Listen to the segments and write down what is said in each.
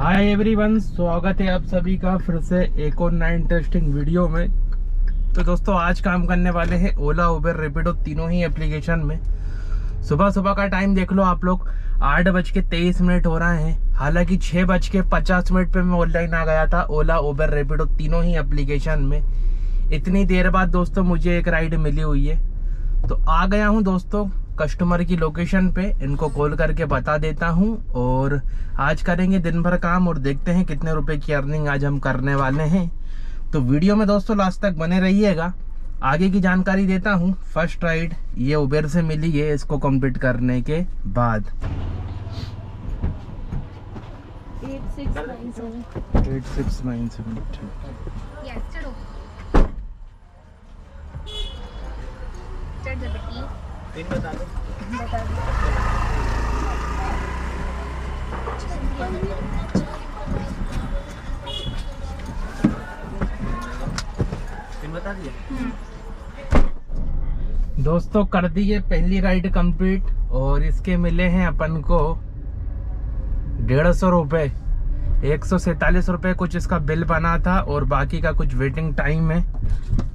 Hi everyone, स्वागत है आप सभी का फिर से एक और नया इंटरेस्टिंग वीडियो में। तो दोस्तों आज काम करने वाले हैं ओला, उबर, रैपिडो तीनों ही एप्लीकेशन में। सुबह सुबह का टाइम देख लो आप लोग, 8:23 हो रहे हैं। हालांकि 6:50 पे मैं ऑनलाइन आ गया था ओला, उबर, रैपिडो तीनों ही एप्लीकेशन में। इतनी देर बाद दोस्तों मुझे एक राइड मिली हुई है, तो आ गया हूँ दोस्तों कस्टमर की लोकेशन पे। इनको कॉल करके बता देता हूँ और आज करेंगे दिन भर काम और देखते हैं कितने रुपए की अर्निंग आज हम करने वाले हैं। तो वीडियो में दोस्तों लास्ट तक बने रहिएगा। आगे की जानकारी देता हूँ। फर्स्ट राइड ये उबेर से मिली है, इसको कंप्लीट करने के बाद 8697 पिन बता दो। पिन बता दिया दोस्तों। कर दी है पहली राइड कंप्लीट और इसके मिले हैं अपन को 150 रुपए। 147 रुपए कुछ इसका बिल बना था और बाकी का कुछ वेटिंग टाइम है।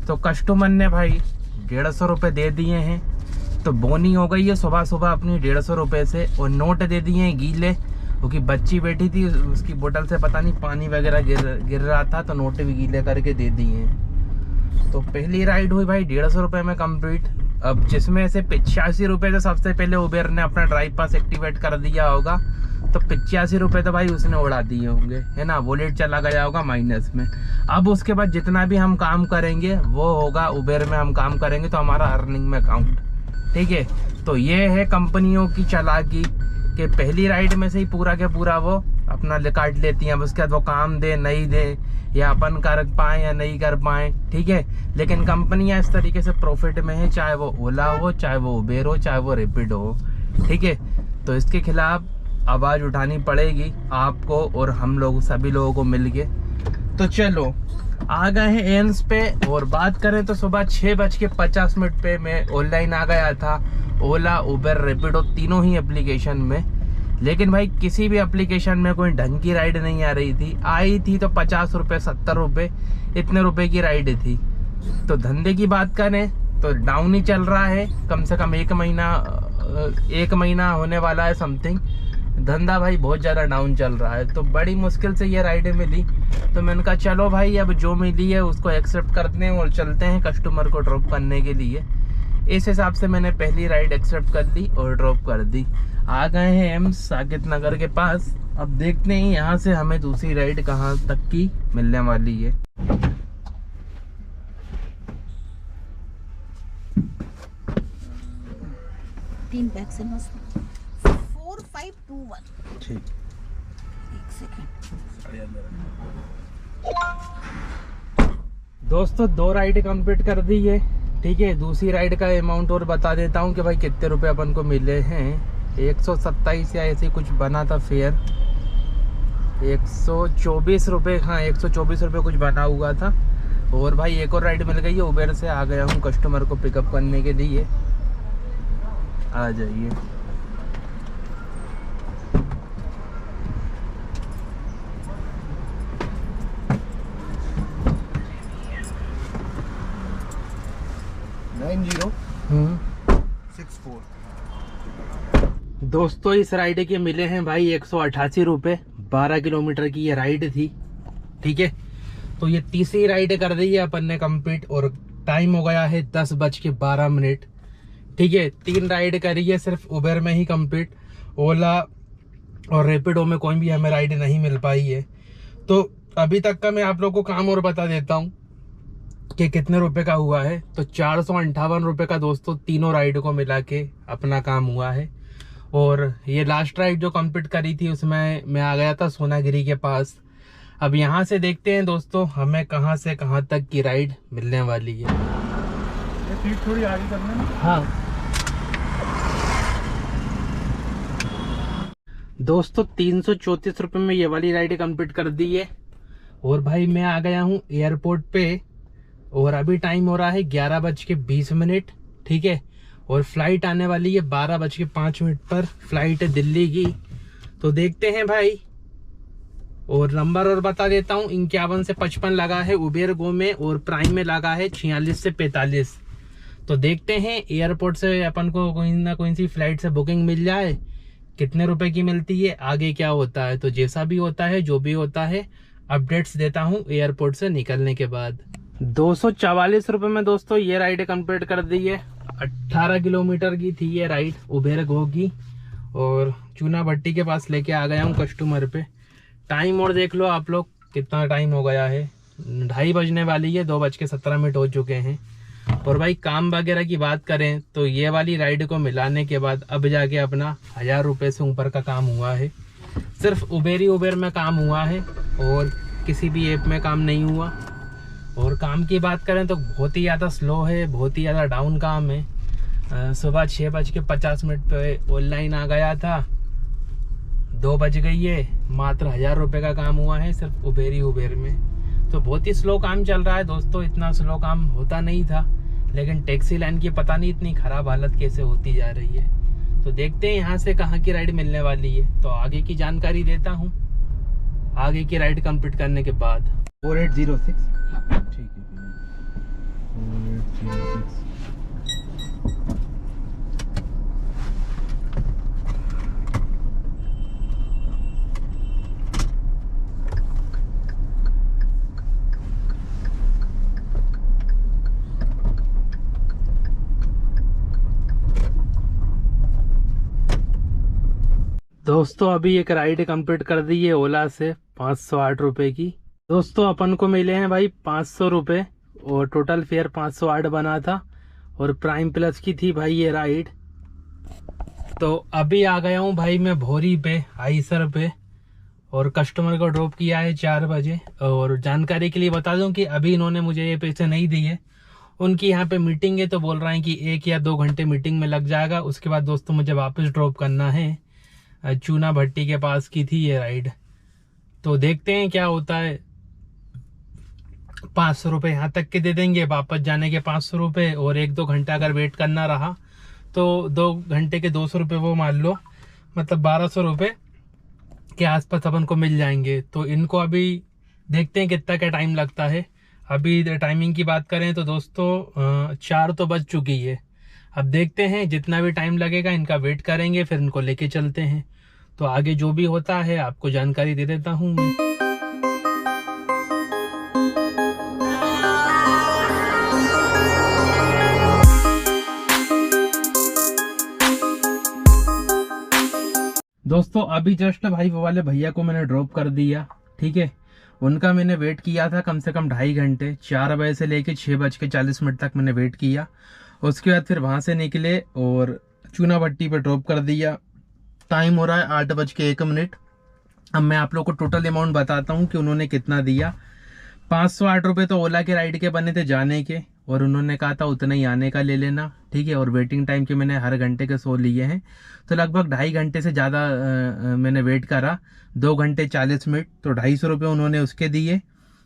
तो कस्टमर ने भाई 150 रुपए दे दिए हैं। तो बोनी हो गई है सुबह सुबह अपनी 150 रुपए से। और नोट दे दिए हैं गीले, क्योंकि बच्ची बैठी थी, उसकी बोतल से पता नहीं पानी वगैरह गिर रहा था, तो नोट भी गीले करके दे दिए हैं। तो पहली राइड हुई भाई 150 रुपए में कंप्लीट। अब जिसमें से 85 रुपए तो सबसे पहले उबेर ने अपना ड्राइव पास एक्टिवेट कर दिया होगा, तो 85 रुपए तो भाई उसने उड़ा दिए होंगे, है ना। वॉलेट चला गया होगा माइनस में। अब उसके बाद जितना भी हम काम करेंगे वो होगा उबेर में। हम काम करेंगे तो हमारा अर्निंग में काउंट, ठीक है। तो ये है कंपनियों की चालाकी कि पहली राइड में से ही पूरा के पूरा वो अपना काट लेती हैं। अब उसके बाद वो काम दे नहीं दे, या अपन कर पाए या नहीं कर पाए, ठीक है। लेकिन कंपनियां इस तरीके से प्रॉफिट में है, चाहे वो ओला हो, चाहे वो उबेर हो, चाहे वो रैपिडो हो, ठीक है। तो इसके खिलाफ आवाज उठानी पड़ेगी आपको और हम लोग सभी लोगों को मिलके। तो चलो आ गए हैं एंस पे और बात करें तो सुबह 6:50 पे मैं ऑनलाइन आ गया था ओला, उबर, रैपिडो तीनों ही एप्लीकेशन में। लेकिन भाई किसी भी एप्लीकेशन में कोई ढंग की राइड नहीं आ रही थी। आई थी तो 50 रुपए, 70 रुपए, इतने रुपए की राइड थी। तो धंधे की बात करें तो डाउन ही चल रहा है। कम से कम एक महीना होने वाला है समथिंग। धंधा भाई बहुत ज्यादा डाउन चल रहा है। तो बड़ी मुश्किल से ये राइडें मिली, तो मैंने कहा चलो भाई अब जो मिली है उसको एक्सेप्ट करते हैं और चलते हैं कस्टमर को ड्रॉप करने के लिए। इस हिसाब से मैंने पहली राइड एक्सेप्ट कर ली और ड्रॉप कर दी। आ गए हैं एम्स साकेत नगर के पास। अब देखते हैं यहाँ से हमें दूसरी राइड कहाँ तक की मिलने वाली है। तीन बैग से मस्त 4521 ठीक, एक सेकंड। दोस्तों 2 राइड कंप्लीट कर दी है, ठीक है। दूसरी राइड का अमाउंट और बता देता हूँ कि भाई कितने रुपए अपन को मिले हैं। 127 या ऐसे कुछ बना था फेयर, 124 रुपये, हाँ 124 रुपये कुछ बना हुआ था। और भाई एक और राइड मिल गई है उबेर से। आ गया हूँ कस्टमर को पिकअप करने के लिए। आ जाइए। दोस्तों इस राइड के मिले हैं भाई 188 रुपये। 12 किलोमीटर की ये राइड थी, ठीक है। तो ये तीसरी राइड कर दी है अपन ने कंप्लीट और टाइम हो गया है 10:12, ठीक है। 3 राइड करी है सिर्फ उबेर में ही कंप्लीट। ओला और रैपिडो में कोई भी हमें राइड नहीं मिल पाई है। तो अभी तक का मैं आप लोगों को काम और बता देता हूँ कि कितने रुपए का हुआ है। तो 458 रुपए का दोस्तों तीनों राइड को मिला के अपना काम हुआ है। और ये लास्ट राइड जो कंप्लीट करी थी उसमें मैं आ गया था सोनागिरी के पास। अब यहाँ से देखते हैं दोस्तों हमें कहाँ से कहाँ तक की राइड मिलने वाली है। सीट थोड़ी आगे करना है। हाँ दोस्तों 334 रुपये में ये वाली राइड कंप्लीट कर दी है। और भाई मैं आ गया हूँ एयरपोर्ट पे और अभी टाइम हो रहा है 11:20, ठीक है। और फ्लाइट आने वाली है 12:05 पर, फ्लाइट है दिल्ली की। तो देखते हैं भाई और नंबर और बता देता हूँ, 51 से 55 लगा है उबेर गो में, और प्राइम में लगा है 46 से 45। तो देखते हैं एयरपोर्ट से अपन को कोई ना कोई सी फ्लाइट से बुकिंग मिल जाए, कितने रुपए की मिलती है, आगे क्या होता है। तो जैसा भी होता है, जो भी होता है, अपडेट्स देता हूँ एयरपोर्ट से निकलने के बाद। 244 रुपये में दोस्तों ये राइड कंप्लीट कर दी है। 18 किलोमीटर की थी ये राइड उबेर गो की, और चूना भट्टी के पास लेके आ गया हूँ कस्टमर पे। टाइम और देख लो आप लोग कितना टाइम हो गया है, 2:30 बजने वाली है, 2:17 हो चुके हैं। और भाई काम वगैरह की बात करें तो ये वाली राइड को मिलाने के बाद अब जाके अपना 1000 रुपये से ऊपर का काम हुआ है। सिर्फ उबेर ही उबेर में काम हुआ है और किसी भी ऐप में काम नहीं हुआ। और काम की बात करें तो बहुत ही ज़्यादा स्लो है, बहुत ही ज़्यादा डाउन काम है। सुबह 6:50 पे ऑनलाइन आ गया था, 2 बज गई है, मात्र 1000 रुपये का काम हुआ है सिर्फ उबेर ही उबेर में। तो बहुत ही स्लो काम चल रहा है दोस्तों, इतना स्लो काम होता नहीं था, लेकिन टैक्सी लाइन की पता नहीं इतनी ख़राब हालत कैसे होती जा रही है। तो देखते हैं यहाँ से कहाँ की राइड मिलने वाली है, तो आगे की जानकारी देता हूँ आगे की राइड कंप्लीट करने के बाद। 4806 ठीक है भैया, 4806। दोस्तों अभी एक राइड कंप्लीट कर दी है ओला से 508 रुपये की। दोस्तों अपन को मिले हैं भाई 500 रुपये, और टोटल फेयर 508 बना था, और प्राइम प्लस की थी भाई ये राइड। तो अभी आ गया हूँ भाई मैं भोरी पे आईसर पे, और कस्टमर को ड्रॉप किया है 4 बजे। और जानकारी के लिए बता दूं कि अभी इन्होंने मुझे ये पैसे नहीं दिए, उनकी यहाँ पे मीटिंग है, तो बोल रहे हैं कि 1 या 2 घंटे मीटिंग में लग जाएगा। उसके बाद दोस्तों मुझे वापस ड्रॉप करना है। चूना भट्टी के पास की थी ये राइड, तो देखते हैं क्या होता है। 500 रुपये यहाँ तक के दे देंगे, वापस जाने के 500 रुपये, और 1-2 घंटा अगर वेट करना रहा तो 2 घंटे के 200 रुपये वो मान लो, मतलब 1200 रुपये के आसपास अपन को मिल जाएंगे। तो इनको अभी देखते हैं कितना क्या टाइम लगता है। अभी टाइमिंग की बात करें तो दोस्तों 4 तो बज चुकी है। अब देखते हैं जितना भी टाइम लगेगा इनका वेट करेंगे, फिर इनको लेके चलते हैं। तो आगे जो भी होता है आपको जानकारी दे देता हूँ मैं। दोस्तों अभी जस्ट भाई वो वाले भैया को मैंने ड्रॉप कर दिया, ठीक है। उनका मैंने वेट किया था कम से कम 2.5 घंटे, 4 बजे से लेके 6:40 तक मैंने वेट किया। उसके बाद फिर वहां से निकले और चूना भट्टी पे ड्रॉप कर दिया। टाइम हो रहा है 8:01। अब मैं आप लोग को टोटल अमाउंट बताता हूँ कि उन्होंने कितना दिया। 508 रुपये तो ओला के राइड के बने थे जाने के, और उन्होंने कहा था उतना ही आने का ले लेना, ठीक है। और वेटिंग टाइम के मैंने हर घंटे के 100 लिए हैं, तो लगभग 2.5 घंटे से ज़्यादा मैंने वेट करा, 2 घंटे 40 मिनट। तो 250 रुपये उन्होंने उसके दिए,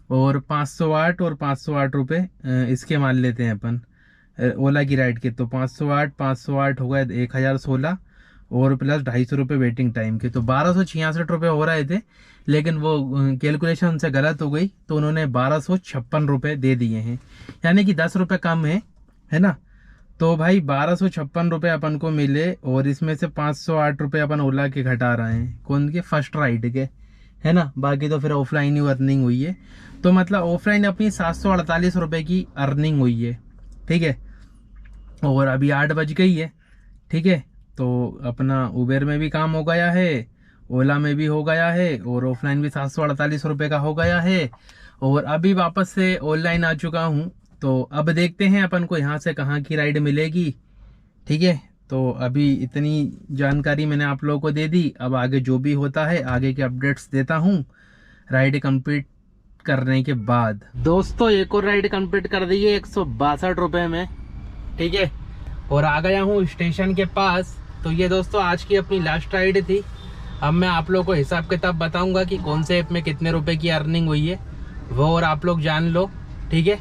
और 508 और 508 रुपये इसके मान लेते हैं अपन ओला की राइड के। तो 508 हो गए 1016, और प्लस 250 रुपये वेटिंग टाइम के, तो 1266 रुपये हो रहे थे। लेकिन वो कैलकुलेशन उनसे गलत हो गई, तो उन्होंने 1256 रुपये दे दिए हैं, यानी कि 10 रुपये कम है ना। तो भाई 1256 रुपये अपन को मिले, और इसमें से 508 रुपये अपन ओला के घटा रहे हैं, कौन के, फर्स्ट राइड के, है ना। बाकी तो फिर ऑफलाइन ही अर्निंग हुई है। तो मतलब ऑफलाइन अपनी 748 रुपये की अर्निंग हुई है, ठीक है। और अभी 8 बज गई है, ठीक है। तो अपना उबेर में भी काम हो गया है, ओला में भी हो गया है, और ऑफलाइन भी 748 रुपये का हो गया है। और अभी वापस से ऑनलाइन आ चुका हूँ, तो अब देखते हैं अपन को यहाँ से कहाँ की राइड मिलेगी, ठीक है। तो अभी इतनी जानकारी मैंने आप लोगों को दे दी। अब आगे जो भी होता है आगे के अपडेट्स देता हूँ राइड कंप्लीट करने के बाद। दोस्तों एक और राइड कंप्लीट कर दी है 162 रुपये में, ठीक है। और आ गया हूँ स्टेशन के पास। तो ये दोस्तों आज की अपनी लास्ट राइड थी। अब मैं आप लोगों को हिसाब किताब बताऊंगा कि कौन से ऐप में कितने रुपए की अर्निंग हुई है वो, और आप लोग जान लो, ठीक है।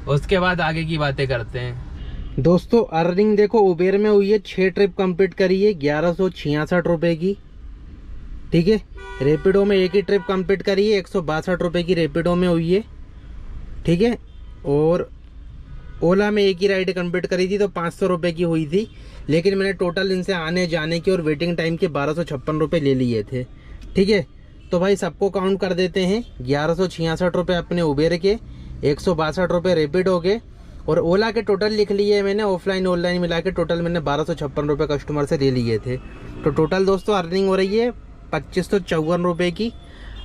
उसके बाद आगे की बातें करते हैं। दोस्तों अर्निंग देखो उबेर में हुई है, 6 ट्रिप कंप्लीट करी है 1166 रुपये की, ठीक है। रैपिडो में एक ही ट्रिप कंप्लीट करी है, 162 रुपये की रैपिडो में हुई है, ठीक है। और ओला में एक ही राइड कंप्लीट करी थी तो 500 रुपये की हुई थी, लेकिन मैंने टोटल इनसे आने जाने के और वेटिंग टाइम के 1256 रुपये ले लिए थे, ठीक है। तो भाई सबको काउंट कर देते हैं, 1166 रुपये अपने उबेर के, 162 रुपये रैपिडो के, और ओला के टोटल लिख लिए मैंने, ऑफलाइन ऑनलाइन मिला के टोटल मैंने 1256 रुपये कस्टमर से ले लिए थे। तो टोटल दोस्तों अर्निंग हो रही है 2554 रुपये की।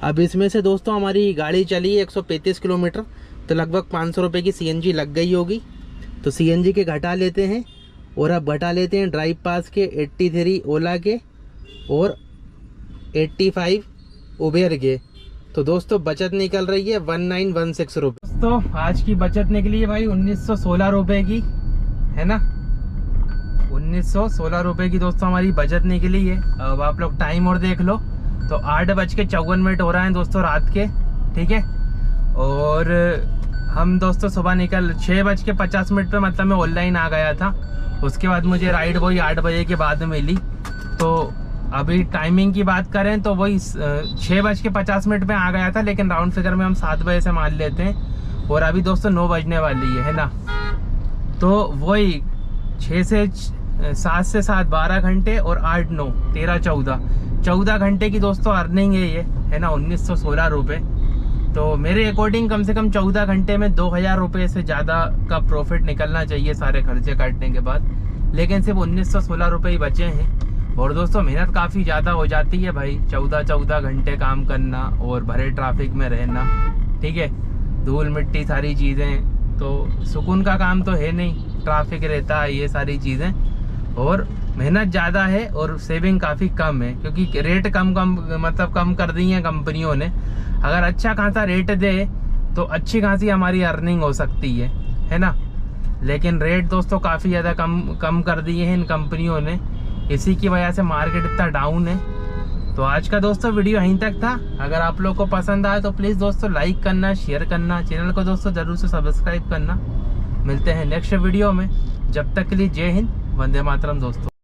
अब इसमें से दोस्तों हमारी गाड़ी चली है 135 किलोमीटर, तो लगभग 500 रुपये की CNG लग गई होगी। तो CNG के घटा लेते हैं, और अब घटा लेते हैं ड्राइव पास के 83 ओला के और 85 उबेर के। तो दोस्तों बचत निकल रही है 1916 रुपये। दोस्तों आज की बचत निकली है भाई 1916 रुपये की, है ना। 1916 रुपये की दोस्तों हमारी बचत निकली है। अब आप लोग टाइम और देख लो, तो 8:54 हो रहा है दोस्तों रात के, ठीक है। और हम दोस्तों सुबह निकल 6:50 पे मतलब मैं ऑनलाइन आ गया था। उसके बाद मुझे राइड वही 8 बजे के बाद मिली। तो अभी टाइमिंग की बात करें तो वही 6:50 पे आ गया था, लेकिन राउंड फिगर में हम 7 बजे से मान लेते हैं। और अभी दोस्तों 9 बजने वाली है ना। तो वही 7 से 7 12 घंटे और 8 9 13 14 घंटे की दोस्तों अर्निंग है ये, है ना। 1916 रुपये। तो मेरे अकॉर्डिंग कम से कम 14 घंटे में 2000 रुपये से ज़्यादा का प्रॉफिट निकलना चाहिए सारे खर्चे काटने के बाद, लेकिन सिर्फ 1916 रुपये ही बचे हैं। और दोस्तों मेहनत काफ़ी ज़्यादा हो जाती है भाई, 14 घंटे काम करना और भरे ट्रैफिक में रहना, ठीक है। धूल मिट्टी सारी चीज़ें, तो सुकून का काम तो है नहीं, ट्रैफिक रहता है, ये सारी चीज़ें। और मेहनत ज़्यादा है और सेविंग काफ़ी कम है, क्योंकि रेट कम कर दी हैं कंपनियों ने। अगर अच्छा खासा रेट दे तो अच्छी खासी हमारी अर्निंग हो सकती है ना। लेकिन रेट दोस्तों काफ़ी ज़्यादा कम कर दिए हैं इन कंपनियों ने, इसी की वजह से मार्केट इतना डाउन है। तो आज का दोस्तों वीडियो यहीं तक था। अगर आप लोग को पसंद आया तो प्लीज़ दोस्तों लाइक करना, शेयर करना, चैनल को दोस्तों ज़रूर से सब्सक्राइब करना। मिलते हैं नेक्स्ट वीडियो में, जब तक के लिए जय हिंद, वंदे मातरम दोस्तों।